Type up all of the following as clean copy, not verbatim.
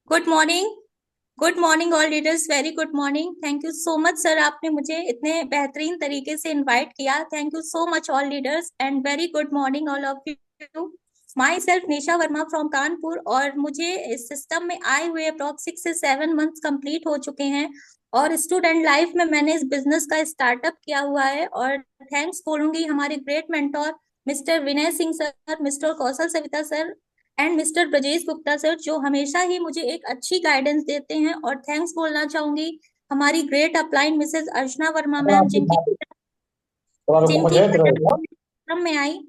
Good morning. Good morning all leaders, very good morning. Thank you so much sir, आपने मुझे इतने बेहतरीन तरीके से इनवाइट किया। Thank you so much all leaders and very good morning all of you. My self Nisha Verma from Kanpur, और मुझे इस सिस्टम में आए हुए अप्रॉक्स 6 से 7 मंथ्स कंप्लीट हो चुके हैं। और स्टूडेंट लाइफ में मैंने इस बिजनेस का स्टार्टअप किया हुआ है। और थैंक्स बोलूंगी हमारे great mentor mister Vinay Singh sir, mister Kaushal Savita sir and mister Brajesh Gupta sir, जो हमेशा ही मुझे एक अच्छी गाइडेंस देते हैं। और थैंक्स बोलना चाहूंगी हमारी ग्रेट अपलाइन मिसेस अर्चना वर्मा मैम, जिनकी जिनकी वजह में आई।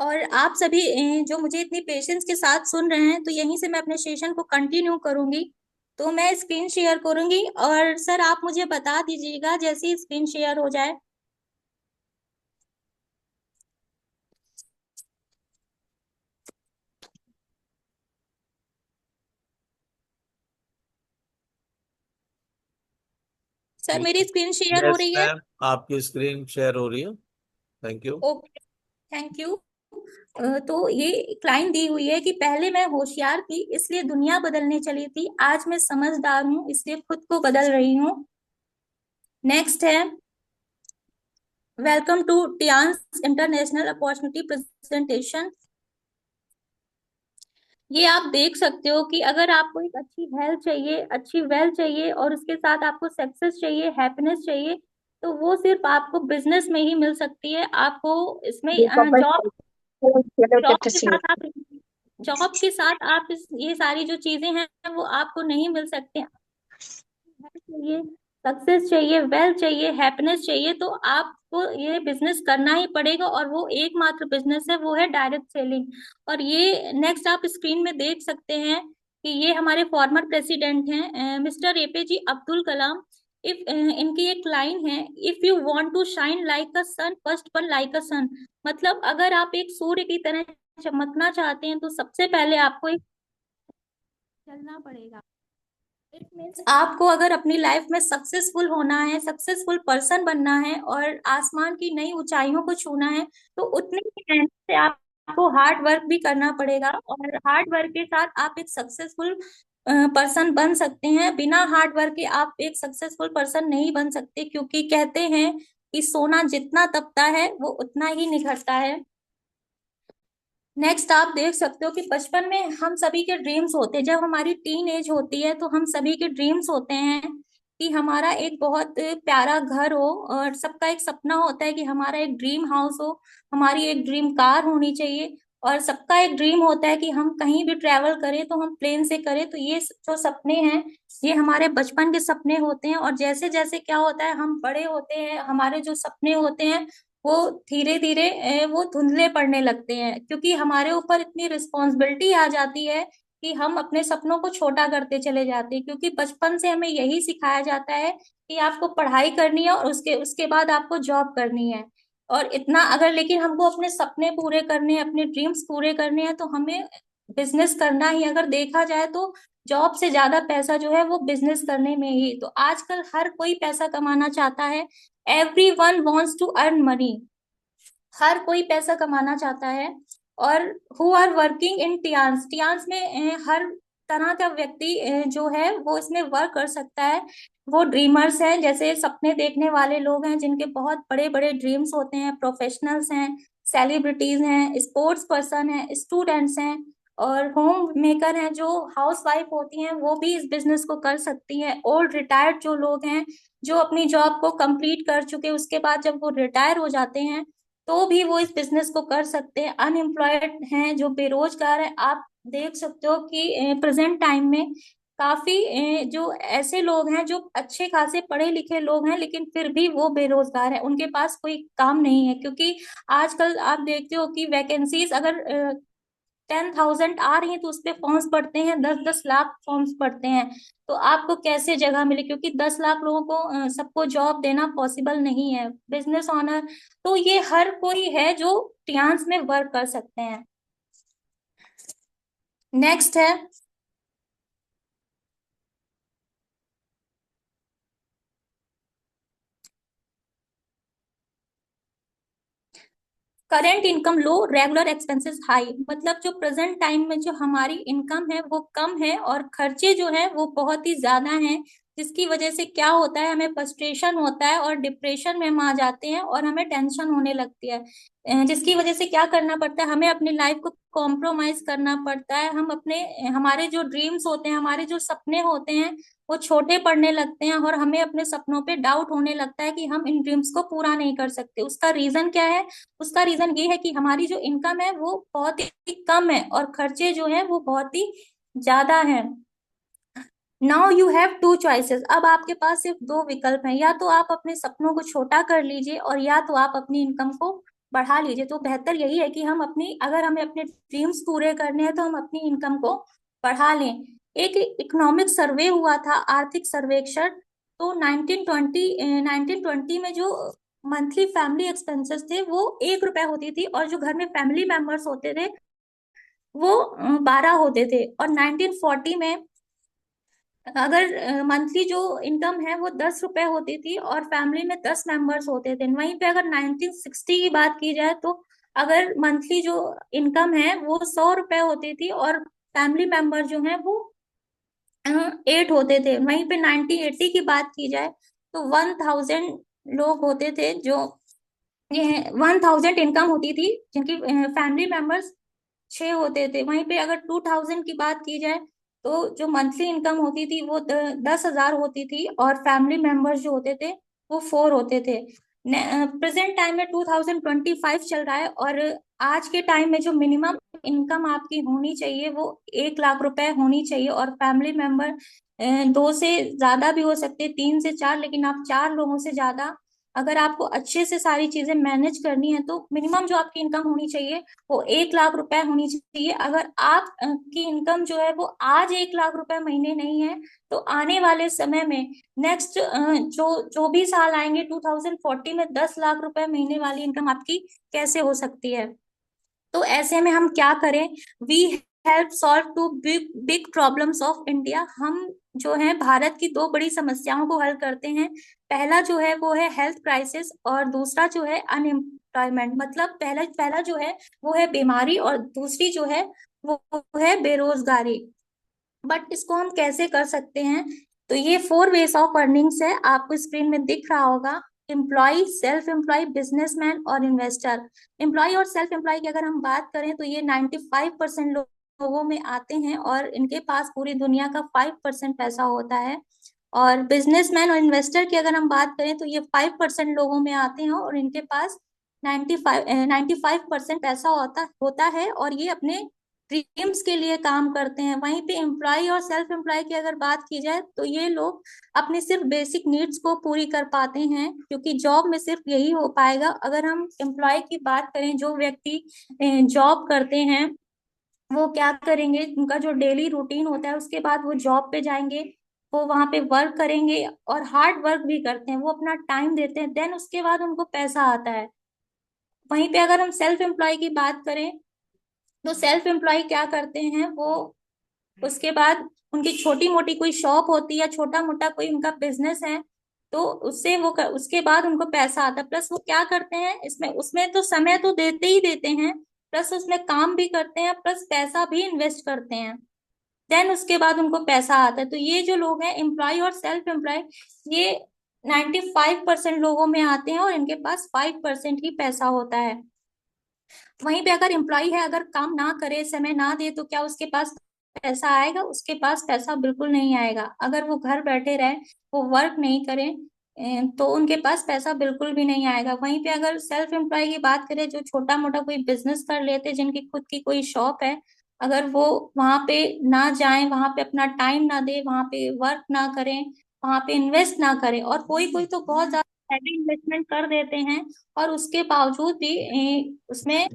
और आप सभी जो मुझे इतनी पेशेंस के साथ सुन रहे हैं, तो यहीं से मैं अपने सेशन को कंटिन्यू करूंगी। तो मैं स्क्रीन शेयर करूंगी और सर आप मुझे बता दीजिएगा जैसे ही स्क्रीन शेयर हो जाए। सर मेरी स्क्रीन शेयर हो यस रही है? मैम, आपकी स्क्रीन शेयर हो रही है। Thank you. Okay, thank you. तो ये एक लाइन दी हुई है कि पहले मैं होशियार थी इसलिए दुनिया बदलने चली थी, आज मैं समझदार हूँ इसलिए खुद को बदल रही हूँ। नेक्स्ट है, welcome to Tiens international opportunity presentation. ये आप देख सकते हो कि अगर आपको एक अच्छी हेल्थ चाहिए, अच्छी वेल्थ चाहिए और उसके साथ आपको सक्सेस चाहिए, हैप्पीनेस चाहिए, तो वो सिर्फ आपको बिजनेस में ही मिल सकती है। आपको इसमें जॉब जॉब के साथ आप जॉब के साथ आप ये सारी जो चीजें हैं वो आपको नहीं मिल सकते। चाहिए, सक्सेस चाहिए, वेल्थ चाहिए, हैप्पीनेस चाहिए, तो आपको ये बिजनेस करना ही पड़ेगा। और वो एकमात्र बिजनेस है, वो है डायरेक्ट सेलिंग। और ये नेक्स्ट आप स्क्रीन में देख सकते हैं कि ये हमारे फॉर्मर प्रेसिडेंट हैं mister APJ Abdul Kalam. If इनकी एक लाइन है, if you want to shine like a sun first burn like a sun. मतलब अगर आप एक सूर्य की तरह चमकना चाहते हैं तो सबसे पहले आपको एक चलना पड़ेगा। इट मीन्स आपको अगर अपनी लाइफ में सक्सेसफुल होना है, सक्सेसफुल पर्सन बनना है और आसमान की नई ऊंचाइयों को छूना है, तो उतने ही मेहनत से आपको हार्ड वर्क भी करना पड़ेगा। और हार्ड वर्क के साथ आप एक सक्सेसफुल पर्सन बन सकते हैं। बिना हार्ड वर्क के आप एक सक्सेसफुल पर्सन नहीं बन सकते, क्योंकि कहते हैं कि सोना जितना तपता है वो उतना ही निखरता है। नेक्स्ट आप देख सकते हो कि बचपन में हम सभी के ड्रीम्स होते हैं, जब हमारी टीन एज होती है तो हम सभी के ड्रीम्स होते हैं कि हमारा एक बहुत प्यारा घर हो। और सबका एक सपना होता है कि हमारा एक ड्रीम हाउस हो, हमारी एक ड्रीम कार होनी चाहिए। और सबका एक ड्रीम होता है कि हम कहीं भी ट्रेवल करें तो हम प्लेन से करें। तो ये जो सपने हैं, ये हमारे बचपन के सपने होते हैं। और जैसे जैसे क्या होता है, हम बड़े होते हैं, हमारे जो सपने होते हैं वो धीरे धीरे वो धुंधले पड़ने लगते हैं, क्योंकि हमारे ऊपर इतनी रिस्पॉन्सिबिलिटी आ जाती है कि हम अपने सपनों को छोटा करते चले जाते हैं। क्योंकि बचपन से हमें यही सिखाया जाता है कि आपको पढ़ाई करनी है और उसके उसके बाद आपको जॉब करनी है। और इतना अगर लेकिन हमको अपने सपने पूरे करने हैं, अपने ड्रीम्स पूरे करने हैं, तो हमें बिजनेस करना ही, अगर देखा जाए तो जॉब से ज्यादा पैसा जो है वो बिजनेस करने में ही। तो आजकल हर कोई पैसा कमाना चाहता है। Every one wants to earn money. हर कोई पैसा कमाना चाहता है। और who are working in Tiens, Tiens में हर तरह का व्यक्ति जो है वो इसमें वर्क कर सकता है। वो ड्रीमर्स हैं, जैसे सपने देखने वाले लोग हैं जिनके बहुत बड़े बड़े ड्रीम्स होते हैं, प्रोफेशनल्स हैं, सेलिब्रिटीज हैं, स्पोर्ट्स पर्सन हैं, स्टूडेंट्स हैं, और होम मेकर हैं, जो हाउस वाइफ होती हैं वो भी इस बिजनेस को कर सकती हैं। ओल्ड रिटायर्ड जो लोग हैं, जो अपनी जॉब को कंप्लीट कर चुके, उसके बाद जब वो रिटायर हो जाते हैं तो भी वो इस बिजनेस को कर सकते हैं। अनएम्प्लॉयड हैं, जो बेरोजगार है, आप देख सकते हो कि प्रेजेंट टाइम में काफी जो ऐसे लोग हैं जो अच्छे खासे पढ़े लिखे लोग हैं, लेकिन फिर भी वो बेरोजगार है, उनके पास कोई काम नहीं है। क्योंकि आजकल आप देखते हो कि वैकेंसीज अगर 10,000 आ रही है तो उस पे फॉर्म्स पड़ते हैं, 10-10 लाख फॉर्म्स पड़ते हैं। तो आपको कैसे जगह मिले, क्योंकि 10 लाख लोगों को सबको जॉब देना पॉसिबल नहीं है। बिजनेस ऑनर, तो ये हर कोई है जो टियांस में वर्क कर सकते हैं। नेक्स्ट है, करेंट इनकम लो, रेगुलर एक्सपेंसेस हाई, मतलब जो प्रेजेंट टाइम में जो हमारी इनकम है वो कम है और खर्चे जो है वो बहुत ही ज्यादा हैं, जिसकी वजह से क्या होता है, हमें फ्रस्ट्रेशन होता है और डिप्रेशन में हम आ जाते हैं और हमें टेंशन होने लगती है। जिसकी वजह से क्या करना पड़ता है, हमें अपनी लाइफ को कॉम्प्रोमाइज करना पड़ता है। हम अपने हमारे जो ड्रीम्स होते हैं, हमारे जो सपने होते हैं, वो छोटे पड़ने लगते हैं और हमें अपने सपनों पे डाउट होने लगता है कि हम इन ड्रीम्स को पूरा नहीं कर सकते। उसका रीजन क्या है? उसका रीजन ये है कि हमारी जो इनकम है वो बहुत ही कम है और खर्चे जो है वो बहुत ही ज्यादा हैं। Now you have two choices, अब आपके पास सिर्फ दो विकल्प हैं, या तो आप अपने सपनों को छोटा कर लीजिए और या तो आप अपनी इनकम को बढ़ा लीजिए। तो बेहतर यही है कि हम अपनी, अगर हमें अपने ड्रीम्स पूरे करने हैं तो हम अपनी इनकम को बढ़ा लें। एक इकोनॉमिक सर्वे हुआ था, आर्थिक सर्वेक्षण, तो 1920 में जो मंथली फैमिली एक्सपेंसेस थे वो 1 रुपए होती थी और जो घर में फैमिली मेंबर्स होते थे वो 12 होते थे। और 1940 में अगर मंथली जो इनकम है वो 10 रुपए होती थी और फैमिली में 10 मेंबर्स होते थे। वहीं पे अगर 1960 की बात की जाए तो अगर मंथली जो इनकम है वो 100 रुपए होती थी और फैमिली मेंबर जो है वो 8 होते थे। वहीं पे 1980 की बात की जाए तो 1000 लोग होते थे, जो ये 1000 इनकम होती थी जिनकी फैमिली मेंबर्स 6 होते थे। वहीं पे अगर 2000 की बात की जाए तो जो मंथली इनकम होती थी वो 10,000 होती थी और फैमिली मेंबर्स जो होते थे वो 4 होते थे। प्रेजेंट टाइम में 2025 चल रहा है और आज के टाइम में जो मिनिमम इनकम आपकी होनी चाहिए वो 1 लाख रुपए होनी चाहिए और फैमिली मेंबर दो से ज्यादा भी हो सकते हैं, 3 से 4, लेकिन आप 4 लोगों से ज्यादा अगर आपको अच्छे से सारी चीजें मैनेज करनी है तो मिनिमम जो आपकी इनकम होनी चाहिए वो 1 लाख रुपए होनी चाहिए। अगर आप की इनकम जो है वो आज 1 लाख रुपए महीने नहीं है तो आने वाले समय में नेक्स्ट जो भी साल आएंगे 2040 में 10 लाख रुपए महीने वाली इनकम आपकी कैसे हो सकती है? तो ऐसे में हम क्या करें? We help solve to big big problems of India, हम जो है भारत की दो बड़ी समस्याओं को हल करते हैं। पहला जो है वो है हेल्थ क्राइसिस और दूसरा जो है अनएम्प्लॉयमेंट, मतलब पहला पहला जो है वो है बीमारी और दूसरी जो है वो है बेरोजगारी। बट इसको हम कैसे कर सकते हैं? तो ये 4 वेज ऑफ अर्निंग्स है, आपको स्क्रीन में दिख रहा होगा। एम्प्लॉय, सेल्फ एम्प्लॉय, बिजनेसमैन और इन्वेस्टर। एम्प्लॉय और सेल्फ एम्प्लॉय की अगर हम बात करें तो ये 95% लोगों में आते हैं और इनके पास पूरी दुनिया का 5% पैसा होता है। और बिजनेसमैन और इन्वेस्टर की अगर हम बात करें तो ये 5% लोगों में आते हैं और इनके पास 95% पैसा होता होता है और ये अपने ड्रीम्स के लिए काम करते हैं। वहीं पे एम्प्लॉय और सेल्फ एम्प्लॉय की अगर बात की जाए तो ये लोग अपने सिर्फ बेसिक नीड्स को पूरी कर पाते हैं, क्योंकि जॉब में सिर्फ यही हो पाएगा। अगर हम एम्प्लॉय की बात करें, जो व्यक्ति जॉब करते हैं वो क्या करेंगे, उनका जो डेली रूटीन होता है उसके बाद वो जॉब पे जाएंगे, वो वहां पे वर्क करेंगे और हार्ड वर्क भी करते हैं, वो अपना टाइम देते हैं, देन उसके बाद उनको पैसा आता है। वहीं पे अगर हम सेल्फ एम्प्लॉय की बात करें तो सेल्फ एम्प्लॉय क्या करते हैं, वो उसके बाद उनकी छोटी मोटी कोई शॉप होती है या छोटा मोटा कोई उनका बिजनेस है तो उससे उसके बाद उनको पैसा आता है। प्लस वो क्या करते हैं इसमें, उसमें तो समय तो देते ही देते हैं, प्लस उसमें काम भी करते हैं, प्लस पैसा भी इन्वेस्ट करते हैं, देन उसके बाद उनको पैसा आता है। तो ये जो लोग हैं एम्प्लॉय और सेल्फ एम्प्लॉय, ये 95% लोगों में आते हैं और इनके पास 5% ही पैसा होता है। वहीं पे अगर एम्प्लॉय है, अगर काम ना करे, समय ना दे, तो क्या उसके पास पैसा आएगा? उसके पास पैसा बिल्कुल नहीं आएगा। अगर वो घर बैठे रहे, वो वर्क नहीं करे, तो उनके पास पैसा बिल्कुल भी नहीं आएगा। वहीं पे अगर सेल्फ एम्प्लॉय की बात करें, जो छोटा मोटा कोई बिजनेस कर लेते, जिनकी खुद की कोई शॉप है, अगर वो वहां पे ना जाए, वहां पे अपना टाइम ना दे, वहां पे वर्क ना करें, वहां पे इन्वेस्ट ना करें, और कोई कोई तो बहुत ज्यादा हैवी इन्वेस्टमेंट कर देते हैं और उसके बावजूद भी उसमें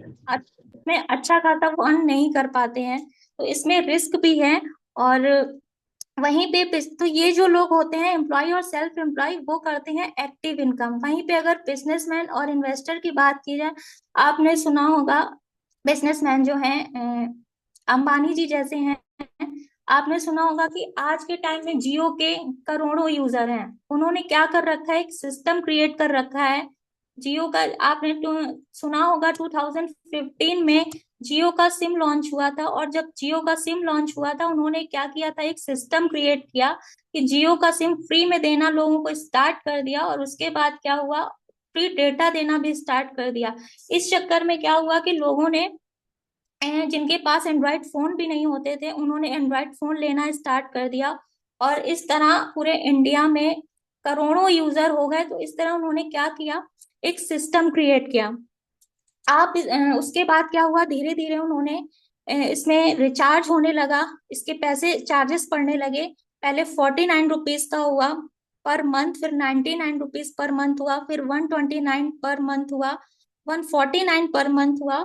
अच्छा खासा वो अर्न नहीं कर पाते हैं, तो इसमें रिस्क भी है। और वहीं पे तो ये जो लोग होते हैं एम्प्लॉय और सेल्फ एम्प्लॉय, वो करते हैं एक्टिव इनकम। वहीं पे अगर बिजनेसमैन और इन्वेस्टर की बात की जाए, आपने सुना होगा बिजनेसमैन जो है अंबानी जी जैसे हैं, आपने सुना होगा कि आज के टाइम में जियो के करोड़ों यूजर हैं। उन्होंने क्या कर रखा है, एक सिस्टम क्रिएट कर रखा है जियो का आपने सुना होगा 2015 में जियो का सिम लॉन्च हुआ था। और जब जियो का सिम लॉन्च हुआ था, उन्होंने क्या किया था, एक सिस्टम क्रिएट किया कि जियो का सिम फ्री में देना लोगों को स्टार्ट कर दिया। और उसके बाद क्या हुआ, फ्री डेटा देना भी स्टार्ट कर दिया। इस चक्कर में क्या हुआ कि लोगों ने जिनके पास एंड्रॉयड फोन भी नहीं होते थे, उन्होंने एंड्रॉयड फोन लेना स्टार्ट कर दिया। और इस तरह पूरे इंडिया में करोड़ों यूजर हो गए। तो इस तरह उन्होंने क्या किया, एक सिस्टम क्रिएट किया। उसके बाद क्या हुआ, धीरे धीरे उन्होंने इसमें रिचार्ज होने लगा, इसके पैसे चार्जेस पड़ने लगे। पहले 49 रुपीज का हुआ पर मंथ, फिर 99 रुपीज पर मंथ हुआ, फिर 129 पर मंथ हुआ, 149 पर मंथ हुआ,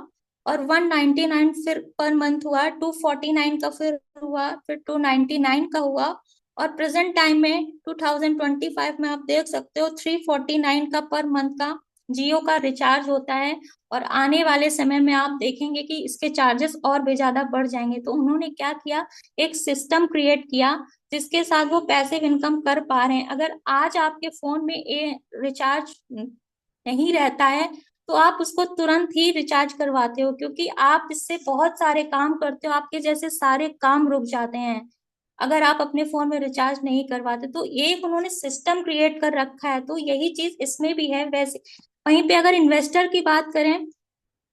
और 199 फिर पर मंथ हुआ, 249 का फिर हुआ, फिर 299 का हुआ। और प्रेजेंट टाइम में 2025 में आप देख सकते हो 349 का पर मंथ का जियो का रिचार्ज होता है। और आने वाले समय में आप देखेंगे कि इसके चार्जेस और भी ज्यादा बढ़ जाएंगे। तो उन्होंने क्या किया, एक सिस्टम क्रिएट किया जिसके साथ वो पैसिव इनकम कर पा रहे हैं। अगर आज आपके फोन में ये रिचार्ज नहीं रहता है, तो आप उसको तुरंत ही रिचार्ज करवाते हो, क्योंकि आप इससे बहुत सारे काम करते हो, आपके जैसे सारे काम रुक जाते हैं अगर आप अपने फोन में रिचार्ज नहीं करवाते। तो ये एक उन्होंने सिस्टम क्रिएट कर रखा है। तो यही चीज इसमें भी है। वैसे वहीं पे अगर इन्वेस्टर की बात करें,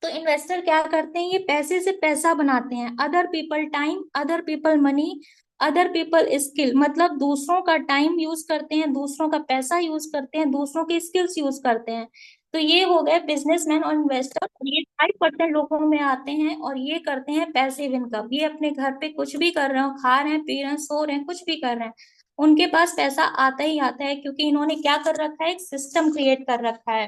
तो इन्वेस्टर क्या करते हैं, ये पैसे से पैसा बनाते हैं। Other people time, other people money, other people skill, मतलब दूसरों का टाइम यूज करते हैं, दूसरों का पैसा यूज करते हैं, दूसरों के स्किल्स यूज करते हैं। तो ये हो गए बिजनेसमैन और इन्वेस्टर। ये 5% लोगों में आते हैं और ये करते हैं पैसिव इनकम। ये अपने घर पे कुछ भी कर रहे हो, खा रहे हैं, पी रहे हैं, सो रहे हैं, कुछ भी कर रहे हैं, उनके पास पैसा आता ही आता है, क्योंकि इन्होंने क्या कर रखा है, एक सिस्टम क्रिएट कर रखा है।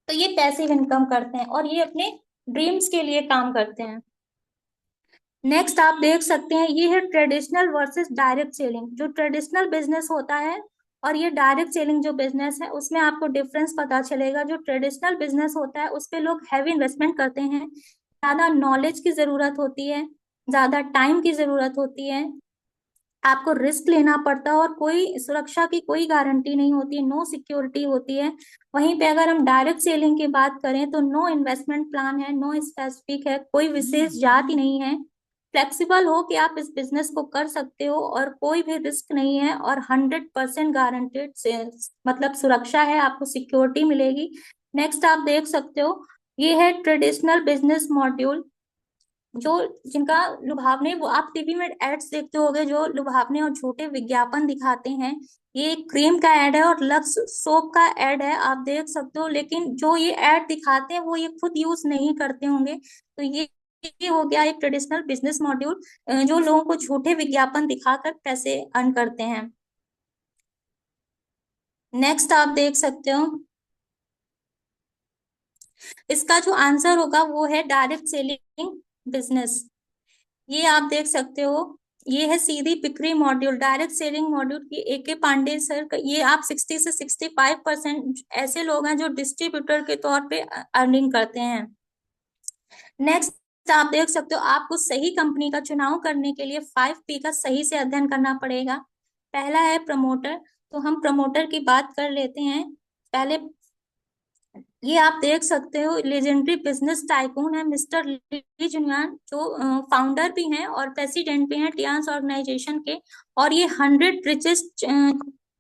तो ये पैसिव इनकम करते हैं और ये अपने ड्रीम्स के लिए काम करते हैं। नेक्स्ट आप देख सकते हैं, ये है ट्रेडिशनल वर्सेस डायरेक्ट सेलिंग। जो ट्रेडिशनल बिजनेस होता है और ये डायरेक्ट सेलिंग जो बिजनेस है, उसमें आपको डिफरेंस पता चलेगा। जो ट्रेडिशनल बिजनेस होता है उस पे लोग हैवी इन्वेस्टमेंट करते हैं, ज्यादा नॉलेज की जरूरत होती है, ज्यादा टाइम की जरूरत होती है, आपको रिस्क लेना पड़ता है, और कोई सुरक्षा की कोई गारंटी नहीं होती है, नो सिक्योरिटी होती है। वहीं पे अगर हम डायरेक्ट सेलिंग की बात करें तो नो इन्वेस्टमेंट प्लान है, नो स्पेसिफिक है, कोई विशेष जाति नहीं है, फ्लेक्सिबल हो कि आप इस बिजनेस को कर सकते हो, और कोई भी रिस्क नहीं है, और 100% गारंटेड से मतलब सुरक्षा है, आपको सिक्योरिटी मिलेगी। नेक्स्ट आप देख सकते हो, ये है ट्रेडिशनल बिजनेस मॉड्यूल। जो जिनका लुभावने, वो आप टीवी में एड्स देखते होंगे जो लुभावने और झूठे विज्ञापन दिखाते हैं। ये क्रीम का एड है और लक्स सोप का एड है, आप देख सकते हो। लेकिन जो ये एड दिखाते हैं वो ये खुद यूज नहीं करते होंगे। तो ये हो गया एक ट्रेडिशनल बिजनेस मॉड्यूल, जो लोगों को झूठे विज्ञापन दिखाकर पैसे अर्न करते हैं। नेक्स्ट आप देख सकते हो, इसका जो आंसर होगा वो है डायरेक्ट सेलिंग बिजनेस। ये आप देख सकते हो, ये है सीधी बिक्री मॉड्यूल, डायरेक्ट सेलिंग मॉड्यूल की AK पांडे सर का। ये आप 60 से 65% ऐसे लोग हैं जो डिस्ट्रीब्यूटर के तौर पे अर्निंग करते हैं। नेक्स्ट आप देख सकते हो, आपको सही कंपनी का चुनाव करने के लिए 5P का सही से अध्ययन करना पड़ेगा। पहला है प्रमोटर। तो हम प्रमोटर की बात कर लेते हैं पहले। ये आप देख सकते हो, लेजेंडरी बिजनेस टाइकून है मिस्टर ली जुनियान, जो फाउंडर भी हैं और प्रेसिडेंट भी हैं टियान्स ऑर्गेनाइजेशन के। और ये 100 रिचेस्ट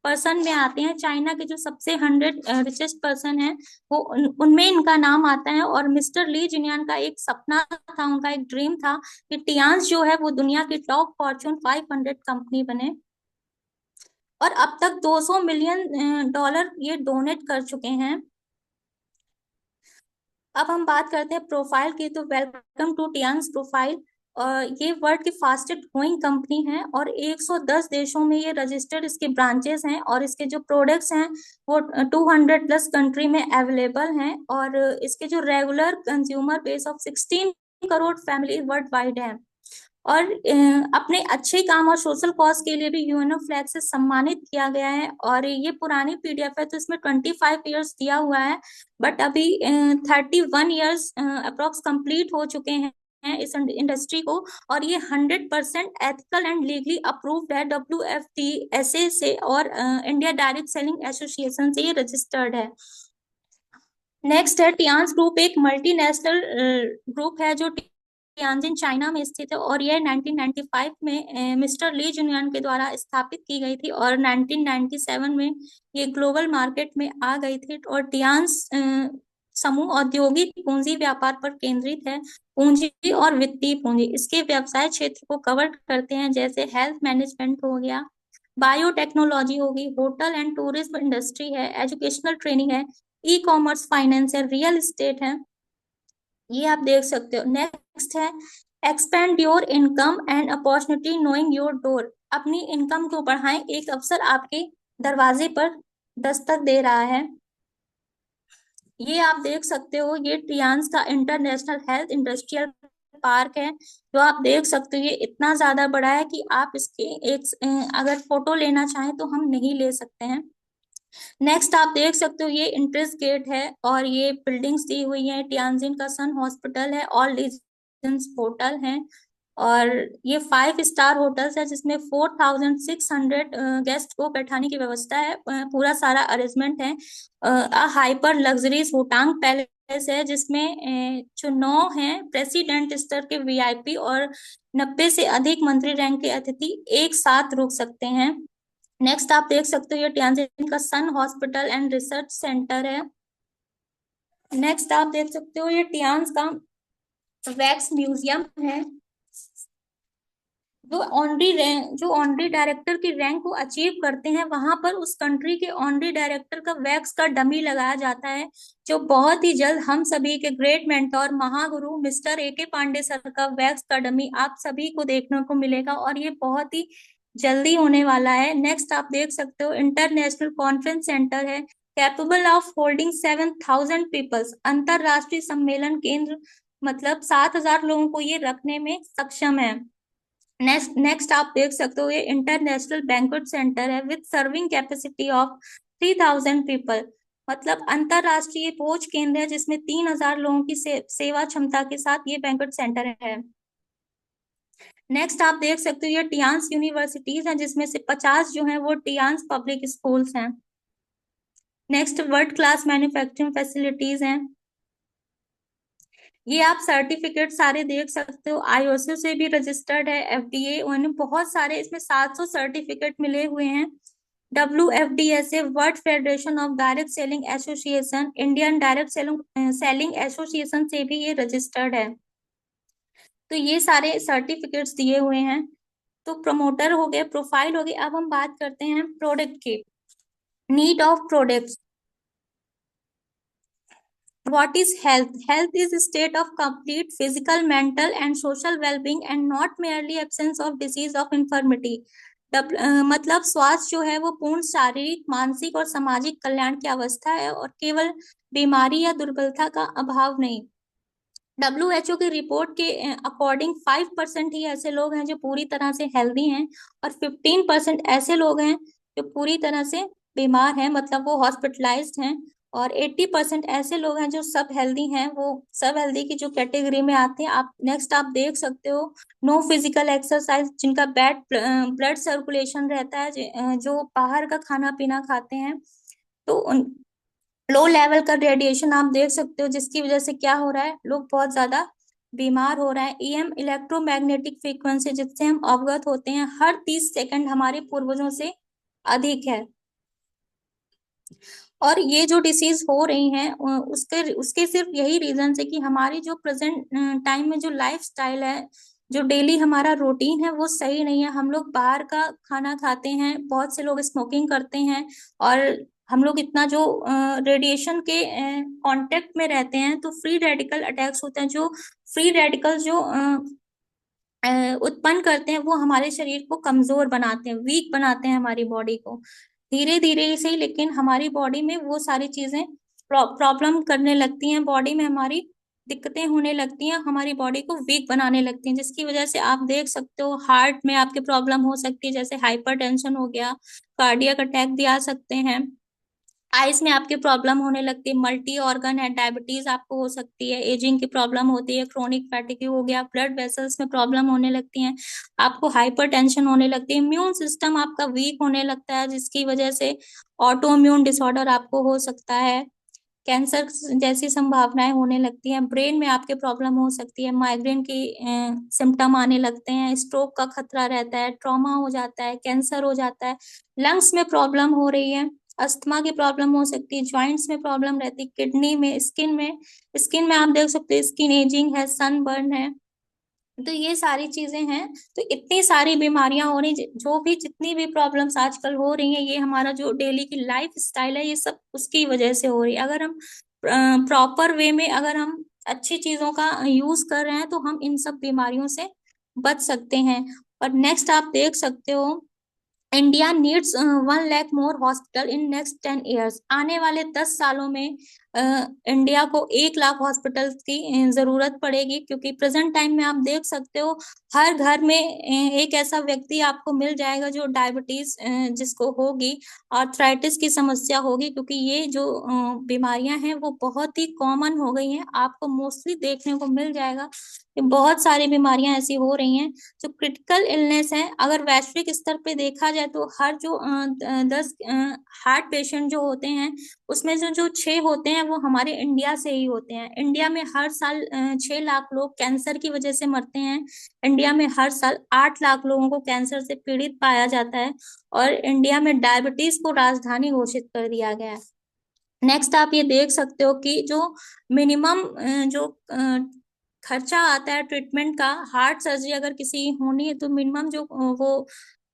पर्सन में आते हैं। चाइना के जो सबसे 100 रिचेस्ट पर्सन है, वो उनमें इनका नाम आता है। और मिस्टर ली जुनियान का एक सपना था, उनका एक ड्रीम था कि टियान्स जो है वो दुनिया की टॉप फॉर्च्यून 500 कंपनी बने। और अब तक 200 मिलियन डॉलर ये डोनेट कर चुके हैं। अब हम बात करते हैं प्रोफाइल की। तो वेलकम टू टियांस प्रोफाइल। ये वर्ल्ड की फास्टेस्ट ग्रोइंग कंपनी है और 110 देशों में ये रजिस्टर्ड इसके ब्रांचेस हैं, और इसके जो प्रोडक्ट्स हैं वो 200+ कंट्री में अवेलेबल हैं। और इसके जो regular consumer base of 16 crore family world wide है। और अपने अच्छे काम और सोशल कॉज के लिए भी यूएनओ फ्लैग से सम्मानित किया गया है। और ये पुरानी PDF है, तो इसमें 25 ईयर्स दिया हुआ है, बट अभी 31 ईयर्स अप्रोक्स कंप्लीट हो चुके हैं इस इंडस्ट्री को। और ये 100% एथिकल एंड लीगली अप्रूव्ड है WFTSA से, और इंडिया डायरेक्ट सेलिंग एसोसिएशन से ये रजिस्टर्ड है। नेक्स्ट है टियान्स ग्रुप, एक मल्टीनेशनल ग्रुप है जो टियानजिन चाइना में स्थित है, और यह 1995 में मिस्टर ली जुनियन के द्वारा स्थापित की गई थी, और 1997 में ये ग्लोबल मार्केट में आ गई थी। और टियान्स समूह औद्योगिक पूंजी व्यापार पर केंद्रित है, पूंजी और वित्तीय पूंजी इसके व्यवसाय क्षेत्र को कवर करते हैं, जैसे हेल्थ मैनेजमेंट हो गया, बायोटेक्नोलॉजी होगी, होटल एंड टूरिज्म इंडस्ट्री है, एजुकेशनल ट्रेनिंग है, ई कॉमर्स फाइनेंस है, रियल एस्टेट है। ये आप देख सकते हो। नेक्स्ट है expand your income and opportunity knowing your door, अपनी इनकम को बढ़ाएं, एक अवसर आपके दरवाजे पर दस्तक दे रहा है। ये आप देख सकते हो, ये ट्रियांस का इंटरनेशनल हेल्थ इंडस्ट्रियल पार्क है, जो आप देख सकते हो ये इतना ज्यादा बड़ा है कि आप इसके एक अगर फोटो लेना चाहें तो हम नहीं ले सकते हैं। नेक्स्ट आप देख सकते हो ये इंट्रेंस गेट है, और ये बिल्डिंग्स दी हुई है, टियानजिन का सन हॉस्पिटल है, ऑल लीजेंड्स होटल है, और ये 5 स्टार होटल्स है जिसमें 4600 गेस्ट को बैठाने की व्यवस्था है, पूरा सारा अरेंजमेंट है। हाइपर लग्जरीज होटांग पैलेस है जिसमें जो 9 हैं प्रेसिडेंट स्तर के वीआईपी और 90 से अधिक मंत्री रैंक के अतिथि एक साथ रुक सकते हैं। नेक्स्ट आप देख सकते हो ये टियानजिन का सन हॉस्पिटल एंड रिसर्च सेंटर है। नेक्स्ट आप देख सकते हो ये टियान्स का वैक्स म्यूजियम है, जो ऑनरी डायरेक्टर की रैंक को अचीव करते हैं वहां पर उस कंट्री के ऑनरी डायरेक्टर का वैक्स का डमी लगाया जाता है, जो बहुत ही जल्द हम सभी के great mentor Mahaguru mister A के पांडे सर का वैक्स का डमी आप सभी को देखने को मिलेगा, और ये बहुत ही जल्दी होने वाला है। नेक्स्ट आप देख सकते हो इंटरनेशनल कॉन्फ्रेंस सेंटर है, कैपेबल ऑफ होल्डिंग 7000 पीपल्स, अंतरराष्ट्रीय सम्मेलन केंद्र, मतलब 7000 लोगों को ये रखने में सक्षम है। नेक्स्ट आप देख सकते हो ये इंटरनेशनल बैंक्वेट सेंटर है with serving capacity of 3000 people, मतलब अंतरराष्ट्रीय भोज केंद्र है जिसमें 3000 लोगों की सेवा क्षमता के साथ ये बैंक्वेट सेंटर है। नेक्स्ट आप देख सकते हो ये टियान्स यूनिवर्सिटीज हैं जिसमें से 50 जो हैं वो टियान्स पब्लिक स्कूल्स हैं। Next world class manufacturing facilities हैं। ये आप सर्टिफिकेट सारे देख सकते हो, आईओसी से भी रजिस्टर्ड है, एफडीए, उन्हें बहुत सारे इसमें 700 सर्टिफिकेट मिले हुए हैं। WFDSA world federation of direct selling association, Indian direct selling association से भी ये रजिस्टर्ड है। तो ये सारे सर्टिफिकेट्स दिए हुए हैं। तो प्रमोटर हो गए, प्रोफाइल हो गई। अब हम बात करते हैं प्रोडक्ट की। Need of products. What is health? Health is a state of complete physical, mental, and social well-being, and not merely absence of disease of infirmity. मतलब स्वास्थ्य जो है वो पूर्ण शारीरिक, मानसिक और सामाजिक कल्याण की अवस्था है, और केवल बीमारी या दुर्बलता का अभाव नहीं। WHO की रिपोर्ट के अकॉर्डिंग 5% ही ऐसे लोग हैं जो पूरी तरह से हेल्दी हैं, और 15% ऐसे लोग हैं जो पूरी तरह से बीमार हैं, मतलब वो हॉस्पिटलाइज्ड हैं, और 80% ऐसे लोग हैं जो सब हेल्दी हैं, वो सब हेल्दी की जो कैटेगरी में आते हैं। आप नेक्स्ट आप देख सकते हो नो फिजिकल एक्सरसाइज, जिनका बैड ब्लड सर्कुलेशन रहता है, जो बाहर का खाना पीना खाते हैं, तो लो लेवल का रेडिएशन आप देख सकते हो, जिसकी वजह से क्या हो रहा है, लोग बहुत ज्यादा बीमार हो रहे हैं। इलेक्ट्रोमैग्नेटिक फ्रीक्वेंसी, जिससे हम अवगत होते हैं, हर 30 सेकंड हमारे पूर्वजों से अधिक है। और ये जो डिसीज हो रही हैं उसके उसके सिर्फ यही रीजन है कि हमारी जो प्रेजेंट टाइम में जो लाइफ स्टाइल है, जो डेली हमारा रूटीन है, वो सही नहीं है। हम लोग बाहर का खाना खाते हैं, बहुत से लोग स्मोकिंग करते हैं, और हम लोग इतना जो रेडिएशन के कांटेक्ट में रहते हैं, तो फ्री रेडिकल अटैक्स होते हैं, जो फ्री रेडिकल जो उत्पन्न करते हैं, वो हमारे शरीर को कमजोर बनाते हैं, वीक बनाते हैं हमारी बॉडी को। धीरे धीरे ही सही, लेकिन हमारी बॉडी में वो सारी चीजें प्रॉब्लम करने लगती हैं, बॉडी में हमारी दिक्कतें होने लगती हैं, हमारी बॉडी को वीक बनाने लगती हैं, जिसकी वजह से आप देख सकते हो हार्ट में आपके प्रॉब्लम हो सकती है, जैसे हाइपरटेंशन हो गया, कार्डियक अटैक भी आ सकते हैं, आइस में आपकी प्रॉब्लम होने लगती है, मल्टी ऑर्गन है, डायबिटीज आपको हो सकती है, एजिंग की प्रॉब्लम होती है, क्रोनिक फैटिग हो गया, ब्लड वेसल्स में प्रॉब्लम होने लगती हैं, आपको हाइपरटेंशन होने लगती है, इम्यून सिस्टम आपका वीक होने लगता है, जिसकी वजह से ऑटो इम्यून डिसऑर्डर आपको हो सकता है। कैंसर जैसी संभावनाएं होने लगती हैं, ब्रेन में आपके प्रॉब्लम हो सकती है, माइग्रेन की सिम्टम आने लगते हैं, स्ट्रोक का खतरा रहता है, ट्रॉमा हो जाता है, कैंसर हो जाता है, लंग्स में प्रॉब्लम हो रही है, अस्थमा की प्रॉब्लम हो सकती है, जॉइंट्स में प्रॉब्लम रहती है, किडनी में, स्किन में आप देख सकते हैं स्किन एजिंग है, सनबर्न है। तो ये सारी चीजें हैं। तो इतनी सारी बीमारियां हो रही, जो भी जितनी भी प्रॉब्लम्स आजकल हो रही हैं, ये हमारा जो डेली की लाइफ स्टाइल है, ये सब उसकी वजह से हो रही है। अगर हम प्रॉपर वे में, अगर हम अच्छी चीजों का यूज कर रहे हैं, तो हम इन सब बीमारियों से बच सकते हैं। और नेक्स्ट आप देख सकते हो, India needs 1 lakh more hospital in next 10 years. आने वाले 10 सालों में इंडिया को 1 लाख हॉस्पिटल्स की जरूरत पड़ेगी, क्योंकि प्रेजेंट टाइम में आप देख सकते हो हर घर में एक ऐसा व्यक्ति आपको मिल जाएगा जो डायबिटीज जिसको होगी, आर्थराइटिस की समस्या होगी, क्योंकि ये जो बीमारियां हैं वो बहुत ही कॉमन हो गई हैं, आपको मोस्टली देखने को मिल जाएगा। ये बहुत सारी बीमारियां ऐसी हो रही हैं जो क्रिटिकल इलनेस है। अगर वैश्विक स्तर पे देखा जाए तो हर जो 10 हार्ट पेशेंट जो होते हैं, उसमें जो जो 6 होते हैं वो हमारे इंडिया से ही होते हैं। इंडिया में हर साल 6 लाख लोग कैंसर की वजह से मरते हैं। इंडिया में हर साल 8 लाख लोगों को कैंसर से पीड़ित पाया जाता है। और इंडिया में डायबिटीज को राजधानी घोषित कर दिया गया है। नेक्स्ट आप ये देख सकते हो कि जो मिनिमम जो खर्चा आता है ट्रीटमेंट का, हार्ट सर्जरी अगर किसी होनी है तो मिनिमम जो वो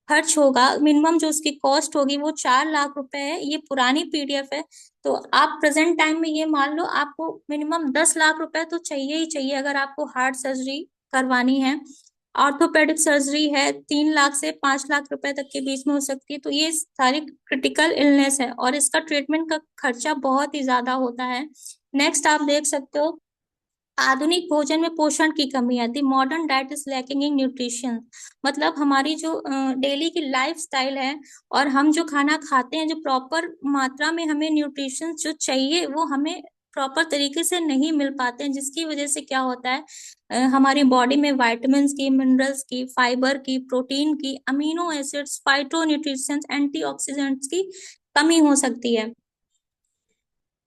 खर्च होगा, मिनिमम जो उसकी कॉस्ट होगी वो 4 लाख रुपए है। ये पुरानी पीडीएफ है। तो आप प्रेजेंट टाइम में ये मान लो आपको मिनिमम 10 लाख रुपए तो चाहिए ही चाहिए अगर आपको हार्ट सर्जरी करवानी है। ऑर्थोपेडिक सर्जरी है 3 लाख से 5 लाख रुपए तक के बीच में हो सकती है। तो ये सारी क्रिटिकल इलनेस है और इसका ट्रीटमेंट का खर्चा बहुत ही ज्यादा होता है। नेक्स्ट आप देख सकते हो, आधुनिक भोजन में पोषण की कमी है। दी modern diet is lacking in nutrition. मतलब हमारी जो डेली की लाइफ स्टाइल है और हम जो खाना खाते हैं, जो प्रॉपर मात्रा में हमें न्यूट्रिशन जो चाहिए वो हमें प्रॉपर तरीके से नहीं मिल पाते हैं, जिसकी वजह से क्या होता है, हमारी बॉडी में विटामिन्स की, मिनरल्स की, फाइबर की, प्रोटीन की, amino acids, phyto nutritions, antioxidants की कमी हो सकती है।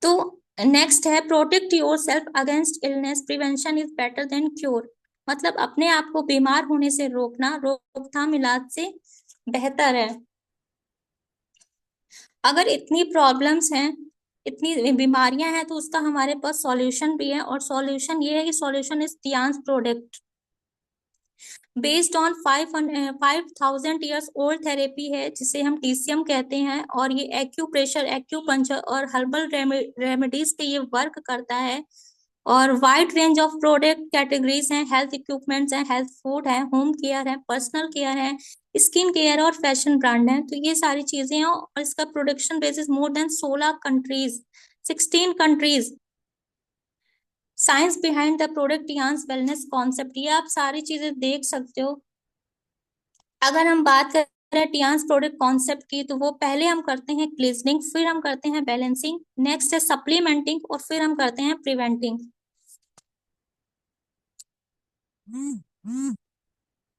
तो नेक्स्ट है, protect your self against illness, prevention is better than cure. मतलब अपने आप को बीमार होने से रोकना रोकथाम इलाज से बेहतर है। अगर इतनी प्रॉब्लम्स हैं, इतनी बीमारियां हैं, तो उसका हमारे पास सॉल्यूशन भी है। और सॉल्यूशन ये है कि solution is Tiens product based on 5,000 years old therapy है, जिसे हम टीसीएम कहते हैं। और ये एक्यूप्रेशर, एक्यूपंक्चर और हर्बल रेमेडीज पे ये वर्क करता है। और wide range of product categories हैं, हेल्थ इक्विपमेंट्स हैं, हेल्थ फूड है, होम केयर है, पर्सनल केयर है, स्किन केयर और फैशन ब्रांड है। तो ये सारी चीजें हैं और इसका production basis more than 16 countries, 16 countries. Science behind the product yarns wellness concept, ये आप सारी चीजें देख सकते हो। अगर हम बात करें टियान्स प्रोडक्ट कॉन्सेप्ट की, तो वो पहले हम करते हैं क्लींजिंग, फिर हम करते हैं बैलेंसिंग, नेक्स्ट है सप्लीमेंटिंग और फिर हम करते हैं प्रिवेंटिंग।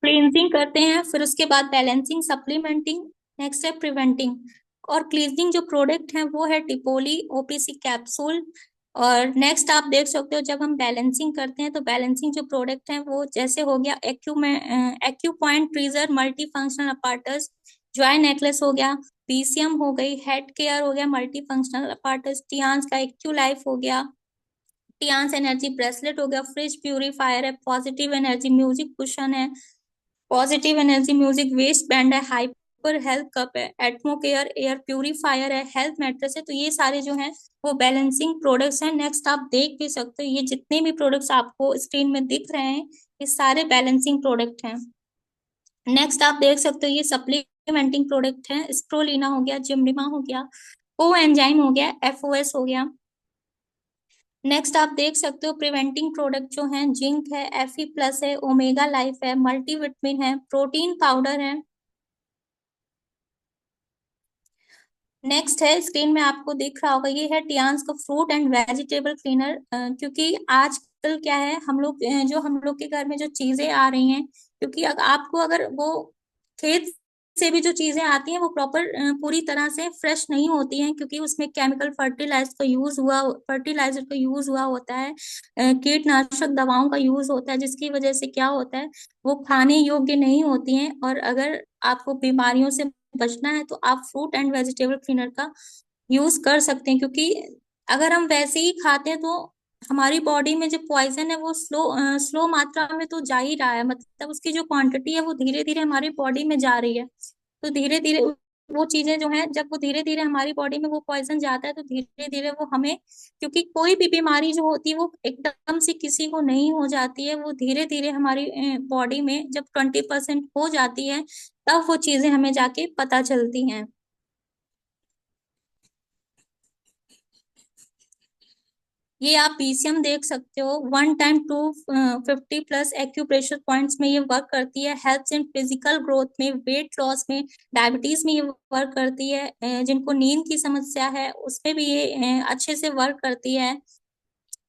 क्लींजिंग करते हैं, फिर उसके बाद बैलेंसिंग, सप्लीमेंटिंग, नेक्स्ट है प्रिवेंटिंग। और क्लींजिंग जो प्रोडक्ट है वो है टिपोली ओपीसी कैप्सूल। और नेक्स्ट आप देख सकते हो, जब हम बैलेंसिंग करते हैं तो बैलेंसिंग जो प्रोडक्ट है वो जैसे हो गया acupoint treasure multi functional apparatus, joy necklace हो गया, पीसीएम हो गई, हेड केयर हो गया मल्टी फंक्शनल अपार्टस, टियान्स का एक्यू लाइफ हो गया, टियान्स एनर्जी ब्रेसलेट हो गया, फ्रिज प्यूरीफायर है, पॉजिटिव एनर्जी म्यूजिक कुशन है, positive energy music waste band है, हाइपर हेल्थ कप है, एटमो केयर एयर प्यूरीफायर है, हेल्थ मैट्रेस है। तो ये सारे जो हैं वो बैलेंसिंग प्रोडक्ट्स हैं। नेक्स्ट आप देख भी सकते हो, ये जितने भी प्रोडक्ट्स आपको स्क्रीन में दिख रहे हैं ये सारे बैलेंसिंग प्रोडक्ट हैं। नेक्स्ट आप देख सकते हो, ये सप्लीमेंटिंग प्रोडक्ट है, स्प्रोलिना हो गया, जिमडिमा हो गया, को एंजाइम हो गया, एफओएस हो गया। नेक्स्ट आप देख सकते हो प्रिवेंटिंग प्रोडक्ट जो हैं, जिंक है, एफई प्लस है, ओमेगा लाइफ है, मल्टीविटामिन है, प्रोटीन पाउडर है। नेक्स्ट है, स्क्रीन में आपको दिख रहा होगा, ये है टियान्स का फ्रूट एंड वेजिटेबल क्लीनर। क्योंकि आजकल क्या है, हम लोग जो हम लोग के घर में जो चीजें आ रही हैं, क्योंकि आपको अगर वो खेत से भी जो चीजें आती हैं वो प्रॉपर पूरी तरह से फ्रेश नहीं होती हैं, क्योंकि उसमें केमिकल फर्टिलाइजर का यूज हुआ होता है, कीटनाशक दवाओं का यूज होता है, जिसकी वजह से क्या होता है, वो खाने योग्य नहीं होती हैं। और अगर आपको बीमारियों से बचना है तो आप फ्रूट एंड वेजिटेबल क्लीनर का यूज कर सकते हैं, क्योंकि अगर हम वैसे ही खाते हैं तो हमारी बॉडी में जो पॉइजन है वो स्लो मात्रा में तो जा ही रहा है, मतलब उसकी जो क्वांटिटी है वो धीरे धीरे हमारी बॉडी में जा रही है। तो धीरे धीरे वो चीजें जो है, जब वो धीरे धीरे हमारी बॉडी में वो पॉइजन जाता है तो धीरे धीरे वो हमें, क्योंकि कोई भी बीमारी जो होती है वो एकदम से किसी को नहीं हो जाती है, वो धीरे धीरे हमारी बॉडी में जब 20% हो जाती है तब वो चीजें हमें जाके पता चलती हैं। ये आप पीसीएम देख सकते हो, 1 टाइम 250 प्लस एक्यूप्रेशर पॉइंट्स में ये वर्क करती है। हेल्थ एंड फिजिकल ग्रोथ में, वेट लॉस में, डायबिटीज में ये वर्क करती है। जिनको नींद की समस्या है उसमें भी ये अच्छे से वर्क करती है।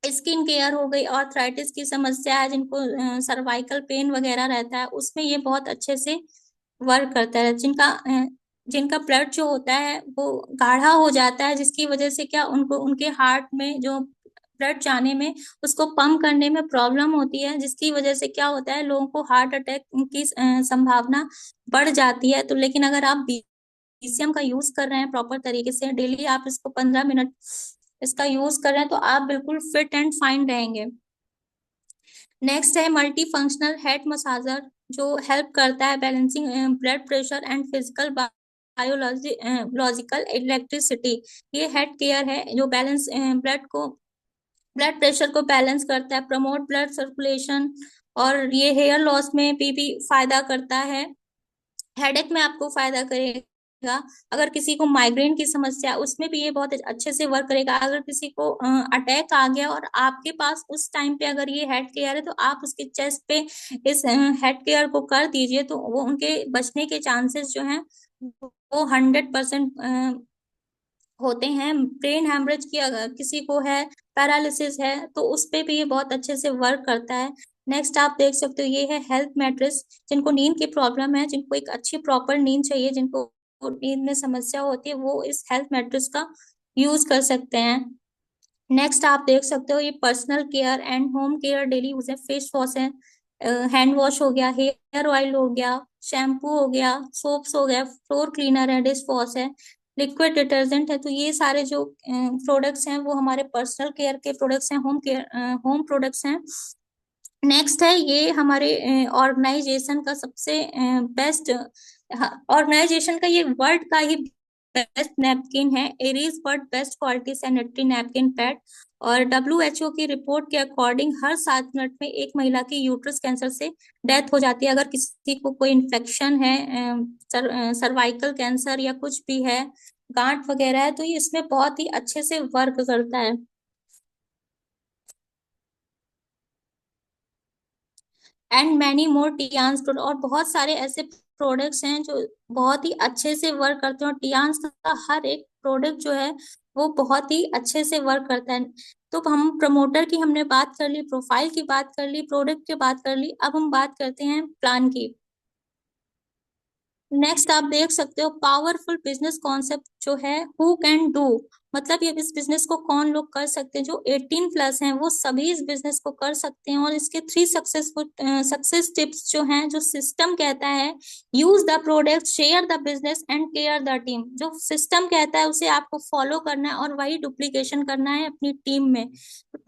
स्किन केयर हो गई, आर्थराइटिस की समस्या है, जिनको सर्वाइकल पेन वगैरह रहता है उसमें ये बहुत अच्छे से वर्क करता है। जिनका ब्लड जो होता है वो गाढ़ा हो जाता है, जिसकी वजह से क्या उनको उनके हार्ट में जो ब्लड जाने में, उसको पंप करने में प्रॉब्लम होती है, जिसकी वजह से क्या होता है, लोगों को हार्ट अटैक की संभावना बढ़ जाती है। तो लेकिन अगर आप पीसीएम का यूज कर रहे हैं प्रॉपर तरीके से, डेली आप इसको 15 मिनट इसका यूज कर रहे हैं, तो आप बिल्कुल फिट एंड फाइन रहेंगे। नेक्स्ट है मल्टी फंक्शनल हेड मसाजर, जो हेल्प करता है balancing blood pressure and physical biology logical electricity. ये हेड केयर है जो ब्लड प्रेशर को बैलेंस करता है, प्रमोट ब्लड सर्कुलेशन, और ये हेयर लॉस में भी फायदा करता है, हेडेक में आपको फायदा करेगा। अगर किसी को माइग्रेन की समस्या है, उसमें भी ये बहुत अच्छे से वर्क करेगा। अगर किसी को अटैक आ गया और आपके पास उस टाइम पे अगर ये हेड केयर है, तो आप उसके चेस्ट पे इस हेड केयर को कर दीजिए, तो वो उनके बचने के चांसेस जो हैं वो 100% होते हैं। ब्रेन हेमरेज की अगर किसी को है, पैरालिसिस है, तो उस पे भी ये बहुत अच्छे से वर्क करता है। नेक्स्ट आप देख सकते हो, ये है हेल्थ मैट्रेस। जिनको नींद की प्रॉब्लम है, जिनको एक अच्छी प्रॉपर नींद चाहिए, जिनको नींद में समस्या होती है, वो इस हेल्थ मैट्रेस का यूज कर सकते हैं। नेक्स्ट आप देख सकते हो, ये personal care and home care daily use है। फेस वॉश है, हैंड वॉश हो गया, हेयर ऑयल हो गया, शैम्पू हो गया, सोप्स हो गया, फ्लोर क्लीनर है, डिश वॉश है, लिक्विड डिटर्जेंट है। तो ये सारे जो प्रोडक्ट्स हैं वो हमारे पर्सनल केयर के प्रोडक्ट्स हैं, होम प्रोडक्ट्स हैं। नेक्स्ट है, ये हमारे ऑर्गेनाइजेशन का सबसे बेस्ट ऑर्गेनाइजेशन का, ये वर्ल्ड का ही बेस्ट नैपकिन है, Aries world best quality sanitary napkin pad. और डब्ल्यूएचओ की रिपोर्ट के अकॉर्डिंग हर 7 मिनट में एक महिला की यूट्रस कैंसर से डेथ हो जाती है। अगर किसी को कोई इन्फेक्शन है, सर्वाइकल कैंसर या कुछ भी है, गांठ वगैरह है, तो ये इसमें बहुत ही अच्छे से वर्क करता है। एंड मैनी मोर टियान्स प्रोडक्ट, और बहुत सारे ऐसे प्रोडक्ट्स हैं जो बहुत ही अच्छे से वर्क करते हैं। और टियान्स का हर एक प्रोडक्ट जो है वो बहुत ही अच्छे से वर्क करता है। तो हम प्रमोटर की हमने बात कर ली, प्रोफाइल की बात कर ली, प्रोडक्ट की बात कर ली, अब हम बात करते हैं प्लान की। नेक्स्ट आप देख सकते हो, पावरफुल बिजनेस कॉन्सेप्ट जो है, हु कैन डू, मतलब ये इस बिजनेस को कौन लोग कर सकते हैं, जो 18 प्लस हैं वो सभी इस बिजनेस को कर सकते हैं। और इसके 3 सक्सेस टिप्स जो हैं, जो सिस्टम कहता है, use the product, share the business and care the team. जो सिस्टम कहता है उसे आपको फॉलो करना है और वही डुप्लीकेशन करना है अपनी टीम में। तो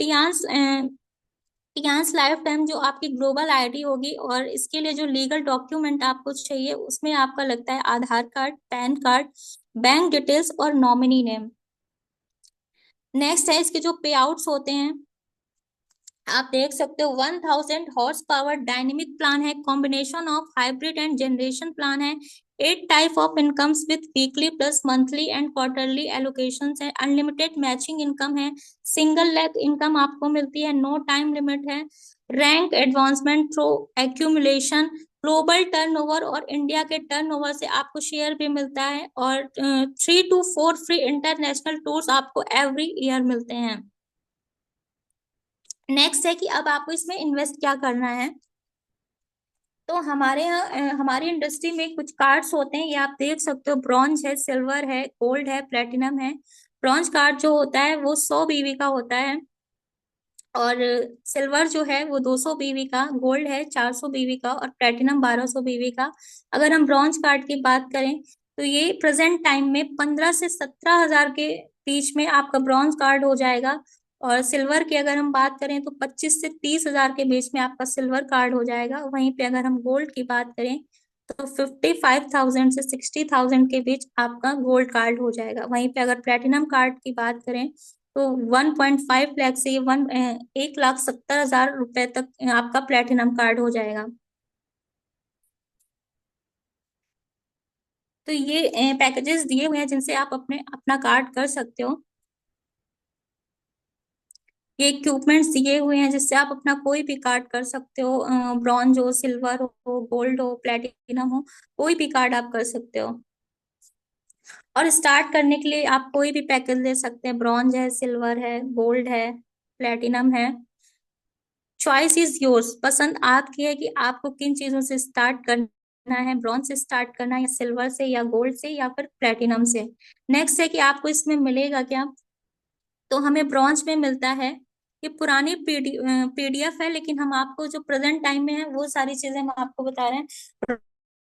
टियांस लाइफ टाइम जो आपकी ग्लोबल आईडी होगी, और इसके लिए जो लीगल डॉक्यूमेंट आपको चाहिए उसमें आपका लगता है Aadhaar card, PAN card, bank details और नॉमिनी नेम। नेक्स्ट है, इसके जो पे आउट्स होते हैं, आप देख सकते हो, 1000 हॉर्स पावर डायनेमिक प्लान है, combination of hybrid and generation plan है, 8 type of incomes with weekly plus monthly and quarterly allocation है, अनलिमिटेड मैचिंग इनकम है, सिंगल लेग इनकम आपको मिलती है, नो टाइम लिमिट है, rank advancement through accumulation, global turnover और India के turnover से आपको शेयर भी मिलता है, और 3 to 4 फ्री इंटरनेशनल टूर्स आपको एवरी ईयर मिलते हैं। नेक्स्ट है कि अब आपको इसमें इन्वेस्ट क्या करना है। तो हमारे यहाँ हमारी इंडस्ट्री में कुछ कार्ड्स होते हैं, ये आप देख सकते हो। ब्रॉन्ज है, सिल्वर है, गोल्ड है, प्लेटिनम है। ब्रॉन्ज कार्ड जो होता है वो 100 बीवी का होता है, और सिल्वर जो है वो 200 बीवी का, गोल्ड है 400 बीवी का, और प्लेटिनम 1200 बीवी का। अगर हम ब्रॉन्ज कार्ड की बात करें तो ये प्रेजेंट टाइम में 15 से 17 हजार के बीच में आपका ब्रॉन्ज कार्ड हो जाएगा। और सिल्वर की अगर हम बात करें तो 25 से 30 हजार के बीच में आपका सिल्वर कार्ड हो जाएगा। वहीं पे अगर हम गोल्ड की बात करें तो 55,000 से 60,000 के बीच आपका गोल्ड कार्ड हो जाएगा। वहीं पे अगर प्लेटिनम कार्ड की बात करें तो 1.5 लाख से 1,70,000 रुपए तक आपका प्लेटिनम कार्ड हो जाएगा। तो ये पैकेजेस दिए हुए हैं जिनसे आप अपने अपना कार्ड कर सकते हो। ये इक्विपमेंट्स दिए हुए हैं जिससे आप अपना कोई भी कार्ड कर सकते हो, ब्रॉन्ज हो, सिल्वर हो, गोल्ड हो, प्लेटिनम हो, कोई भी कार्ड आप कर सकते हो। और स्टार्ट करने के लिए आप कोई भी पैकेज ले सकते हैं, ब्रॉन्ज है, सिल्वर है, गोल्ड है, प्लेटिनम है। चॉइस इज योर्स, पसंद आपकी है कि आपको किन चीजों से स्टार्ट करना है, ब्रॉन्ज से स्टार्ट करना है, या सिल्वर से, या गोल्ड से, या फिर प्लेटिनम से। नेक्स्ट है कि आपको इसमें मिलेगा क्या। तो हमें ब्रॉन्ज में मिलता है, ये पुरानी पीडीएफ है, लेकिन हम आपको जो प्रेजेंट टाइम में है वो सारी चीजें हम आपको बता रहे हैं।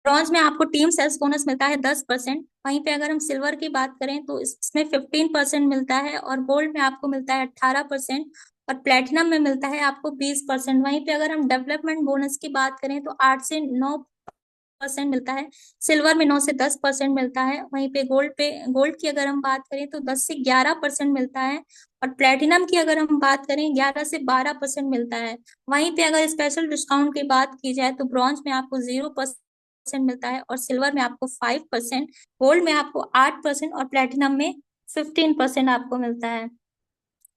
ब्रॉन्ज में आपको टीम सेल्स बोनस मिलता है 10%। वहीं पे अगर हम सिल्वर की बात करें तो इसमें 15% मिलता है, और गोल्ड में आपको मिलता है 18%, और प्लेटिनम में मिलता है आपको 20%। वहीं पे अगर हम डेवलपमेंट बोनस की बात करें तो 8 से 9% मिलता है। सिल्वर में 9 से 10% मिलता है। वहीं पे गोल्ड की अगर हम बात करें तो 10 से 11% मिलता है। और प्लेटिनम की अगर हम बात करें 11 से 12% मिलता है। वहीं पे अगर स्पेशल डिस्काउंट की बात की जाए तो ब्रॉन्ज में आपको 0% मिलता है, और सिल्वर में आपको 5%, गोल्ड में आपको 8%, और प्लेटिनम में 15% आपको मिलता है।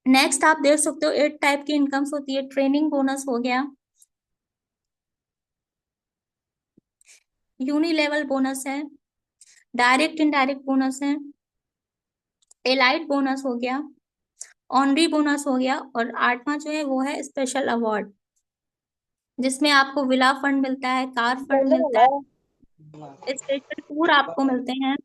नेक्स्ट आप देख सकते हो 8 टाइप की इनकम्स होती है। ट्रेनिंग बोनस हो गया, यूनी लेवल बोनस है, डायरेक्ट इनडायरेक्ट बोनस है, एलाइट बोनस हो गया, ऑनरी बोनस हो गया, और आठवां जो है वो है स्पेशल अवार्ड, जिसमें आपको विला फंड मिलता है, कार फंड मिलता है, स्पेशल टूर आपको मिलते हैं।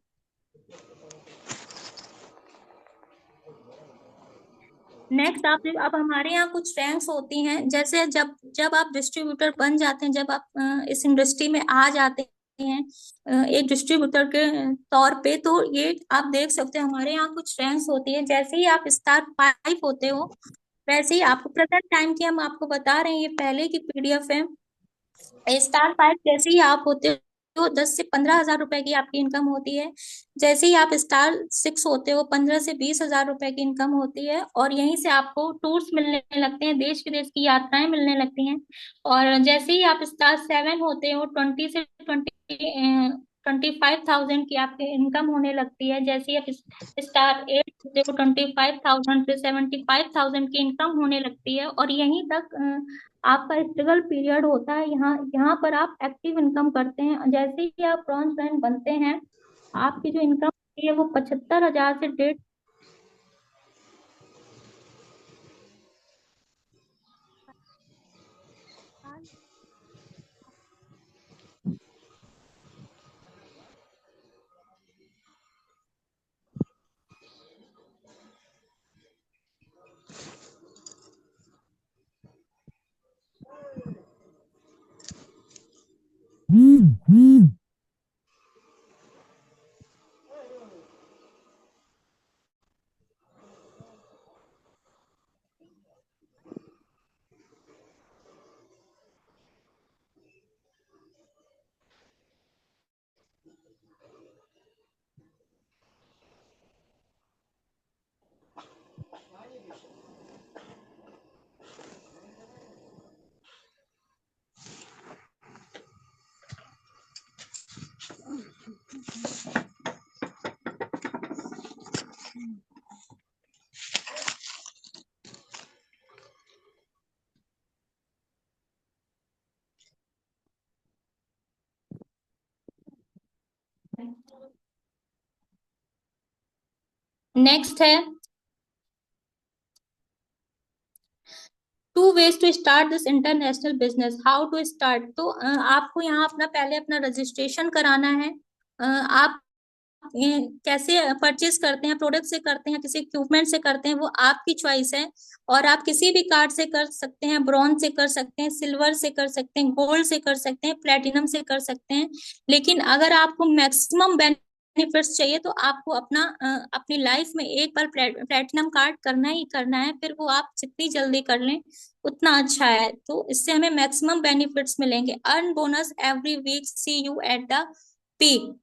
नेक्स्ट आप अब हमारे यहाँ कुछ रैंक्स होती हैं, जैसे जब जब आप डिस्ट्रीब्यूटर बन जाते हैं, जब आप इस इंडस्ट्री में आ जाते हैं एक डिस्ट्रीब्यूटर के तौर पे, तो ये आप देख सकते हैं हमारे यहाँ कुछ रैंक्स होती है। जैसे ही आप स्टार 5 होते हो, वैसे ही आपको प्रेजेंट टाइम की हम आपको बता रहे हैं, ये पहले की पीडीएफ है। स्टार 5 जैसे ही आप होते हो 10 से 15 हजार रुपए की आपकी इनकम होती है। जैसे ही आप स्टार 6 होते हो 15 से 20 हजार रुपए की इनकम होती है, और यहीं से आपको टूर्स मिलने लगते हैं, देश विदेश की यात्राएं मिलने लगती हैं। और जैसे ही आप स्टार 7 होते हो 25,000 की आपकी इनकम होने लगती है। जैसे ही आप स्टार 8 होते हो 25,000 से 75,000 की इनकम होने लगती है, और यहीं तक आपका स्ट्रगल पीरियड होता है। यहाँ यहाँ पर आप एक्टिव इनकम करते हैं। जैसे ही आप ब्रॉन्ज बैंड बनते हैं, आपकी जो इनकम होती है वो 75,000 से 1.5। नेक्स्ट है two ways to start this international business, how to start. तो आपको यहाँ अपना पहले अपना रजिस्ट्रेशन कराना है। आप कैसे परचेज करते हैं, प्रोडक्ट से करते हैं, किसी इक्विपमेंट से करते हैं, वो आपकी चॉइस है। और आप किसी भी कार्ड से कर सकते हैं, ब्रॉन्ज से कर सकते हैं, सिल्वर से कर सकते हैं, गोल्ड से कर सकते हैं, प्लेटिनम से कर सकते हैं। लेकिन अगर आपको मैक्सिमम बेनिफिट्स चाहिए तो आपको अपनी लाइफ में एक बार प्लेटिनम कार्ड करना ही करना है। फिर वो आप जितनी जल्दी कर लें उतना अच्छा है। तो इससे हमें मैक्सिमम बेनिफिट्स मिलेंगे। Earn bonus every week, see you at the peak.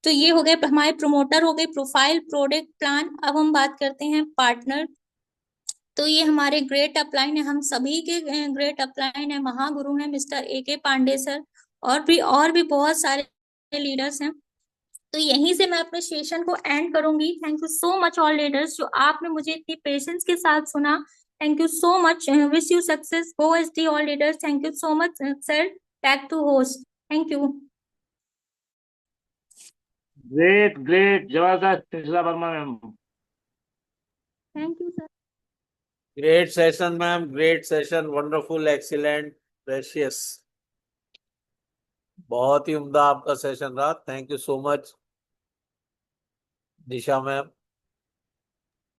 तो ये हो गए हमारे प्रमोटर, हो गए प्रोफाइल, प्रोडक्ट प्लान। अब हम बात करते हैं पार्टनर। तो ये हमारे ग्रेट अपलाइन है, हम सभी के ग्रेट अपलाइन है, महागुरु हैं मिस्टर AK पांडे सर। और भी बहुत सारे लीडर्स हैं। तो यहीं से मैं अपने सेशन को एंड करूंगी। Thank you so much all leaders, जो आपने मुझे इतनी पेशेंस के साथ सुना। Thank you so much, wish you success, go SD all leaders. Thank you so much sir, back to host. Thank you. Great great, जबरदस्त तीसरा Verma ma'am. Thank you sir. Great session ma'am, great session, wonderful, excellent, precious. बहुत ही उम्दा आपका session रहा। Thank you so much Nisha ma'am.